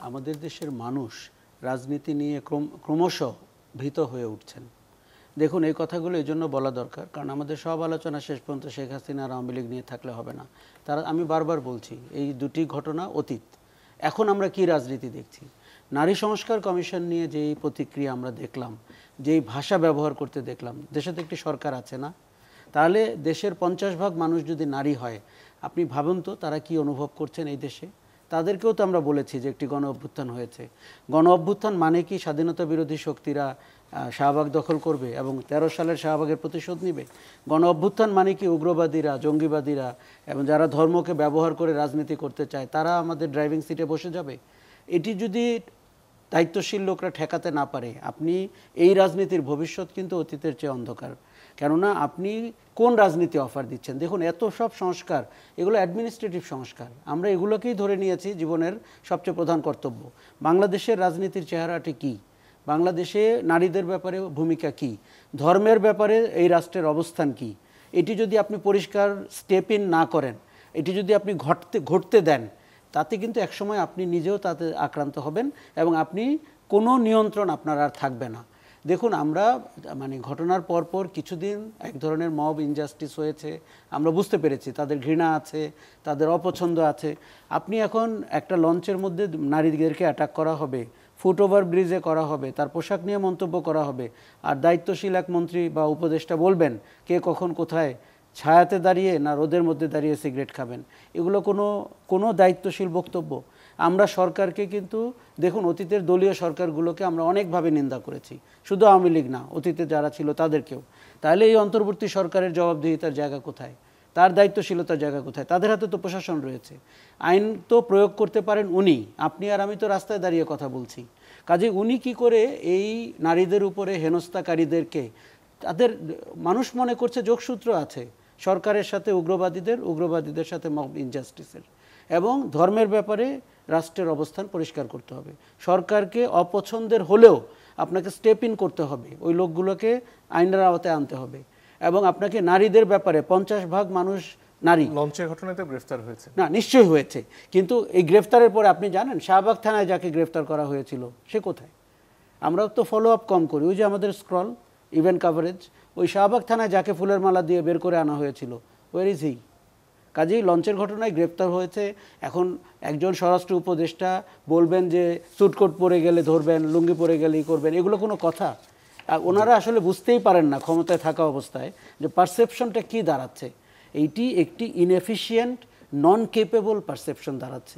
আমাদের দেশের মানুষ রাজনীতি নিয়ে ক্রমশ ভীত হয়ে উঠছেন। দেখুন, এই কথাগুলো এই জন্য বলা দরকার, কারণ আমাদের সব আলোচনা শেষ পর্যন্ত শেখ হাসিনা আর আওয়ামী লীগ নিয়ে থাকলে হবে না। আমি বারবার বলছি, এই দুটি ঘটনা অতীত। এখন আমরা কি রাজনীতি দেখছি? নারী সংস্কার কমিশন নিয়ে যেই প্রতিক্রিয়া আমরা দেখলাম, যেই ভাষা ব্যবহার করতে দেখলাম, দেশে তো একটি সরকার আছে না? তাহলে দেশের 50% মানুষ যদি নারী হয়, আপনি ভাবুন তো তারা কি অনুভব করছেন এই দেশে। তাদেরকেও তো আমরা বলেছি যে একটি গণ অভ্যুত্থান হয়েছে। গণ অভ্যুত্থান মানে কি স্বাধীনতা বিরোধী শক্তিরা শাহবাগ দখল করবে এবং 13 সালের শাহবাগের প্রতিশোধ নেবে? গণ অভ্যুত্থান মানে কি উগ্রবাদীরা, জঙ্গিবাদীরা এবং যারা ধর্মকে ব্যবহার করে রাজনীতি করতে চায় তারা আমাদের ড্রাইভিং সিটে বসে যাবে? এটি যদি দায়িত্বশীল লোকরা ঠেকাতে না পারে, আপনি এই রাজনীতির ভবিষ্যৎ কিন্তু অতীতের চেয়ে অন্ধকার। কেননা আপনি কোন রাজনীতি অফার দিচ্ছেন? দেখুন, এত সব সংস্কার, এগুলো অ্যাডমিনিস্ট্রেটিভ সংস্কার, আমরা এগুলোকেই ধরে নিয়েছি জীবনের সবচেয়ে প্রধান কর্তব্য। বাংলাদেশের রাজনীতির চেহারাটি কি? বাংলাদেশে নারীদের ব্যাপারে ভূমিকা কি? ধর্মের ব্যাপারে এই রাষ্ট্রের অবস্থান কি? এটি যদি আপনি পরিষ্কার স্টেপ ইন না করেন, এটি যদি আপনি ঘটতে দেন, তাতে কিন্তু একসময় আপনি নিজেও তাতে আক্রান্ত হবেন এবং আপনি কোনো নিয়ন্ত্রণ আপনার আর থাকবে না। দেখুন, আমরা ঘটনার পরপর কিছুদিন এক ধরনের মব ইনজাস্টিস হয়েছে, আমরা বুঝতে পেরেছি তাদের ঘৃণা আছে, তাদের অপছন্দ আছে। আপনি এখন একটা লঞ্চের মধ্যে নারীদেরকে অ্যাটাক করা হবে, ফুটওভার ব্রিজে করা হবে, তার পোশাক নিয়ে মন্তব্য করা হবে, আর দায়িত্বশীল এক মন্ত্রী বা উপদেষ্টা বলবেন কে কখন কোথায় ছায়াতে দাঁড়িয়ে না রোদের মধ্যে দাঁড়িয়ে সিগারেট খাবেন। এগুলো কোনো দায়িত্বশীল বক্তব্য? আমরা সরকারকে কিন্তু দেখুন, অতীতের দলীয় সরকারগুলোকে আমরা অনেকভাবে নিন্দা করেছি, শুধু আওয়ামী লীগ না, অতীতে যারা ছিল তাদেরকেও। তাহলে এই অন্তর্বর্তী সরকারের জবাবদিহিতার জায়গা কোথায়? তার দায়িত্বশীলতার জায়গা কোথায়? তাদের হাতে তো প্রশাসন রয়েছে, আইন তো প্রয়োগ করতে পারেন উনি। আপনি আর আমি তো রাস্তায় দাঁড়িয়ে কথা বলছি। কাজে উনি কি করে এই নারীদের উপরে হেনস্থাকারীদেরকে, তাদের মানুষ মনে করছে যোগসূত্র আছে সরকারের সাথে উগ্রবাদীদের সাথে মব ইনজাস্টিসের, এবং ধর্মের ব্যাপারে রাষ্ট্রের অবস্থান পরিষ্কার করতে হবে। সরকারকে অপছন্দের হলেও আপনাকে স্টেপ ইন করতে হবে, ওই লোকগুলোকে আইনের আওতায় আনতে হবে। এবং আপনাকে নারীদের ব্যাপারে 50% মানুষ নারী। লঞ্চের ঘটনাতে গ্রেফতার হয়েছে না, নিশ্চয়ই হয়েছে, কিন্তু এই গ্রেফতারের পরে আপনি জানেন শাহবাগ থানায় যাকে গ্রেফতার করা হয়েছিল সে কোথায়? আমরা তো ফলো আপ কম করি, ওই যে আমাদের স্ক্রল ইভেন্ট কাভারেজ, ওই শাহবাগ থানায় যাকে ফুলের মালা দিয়ে বের করে আনা হয়েছিল, ওয়ার ইজ হি? কাজেই লঞ্চের ঘটনায় গ্রেপ্তার হয়েছে। এখন একজন স্বরাষ্ট্র উপদেষ্টা বলবেন যে স্যুটকোট পরে গেলে ধরবেন, লুঙ্গি পরে গেলেই করবেন, এগুলো কোনো কথা? ওনারা আসলে বুঝতেই পারেন না ক্ষমতায় থাকা অবস্থায় যে পারসেপশনটা কি দাঁড়াচ্ছে। এইটি একটি ইনএফিশিয়েন্ট, নন কেপেবল পারসেপশন দাঁড়াচ্ছে।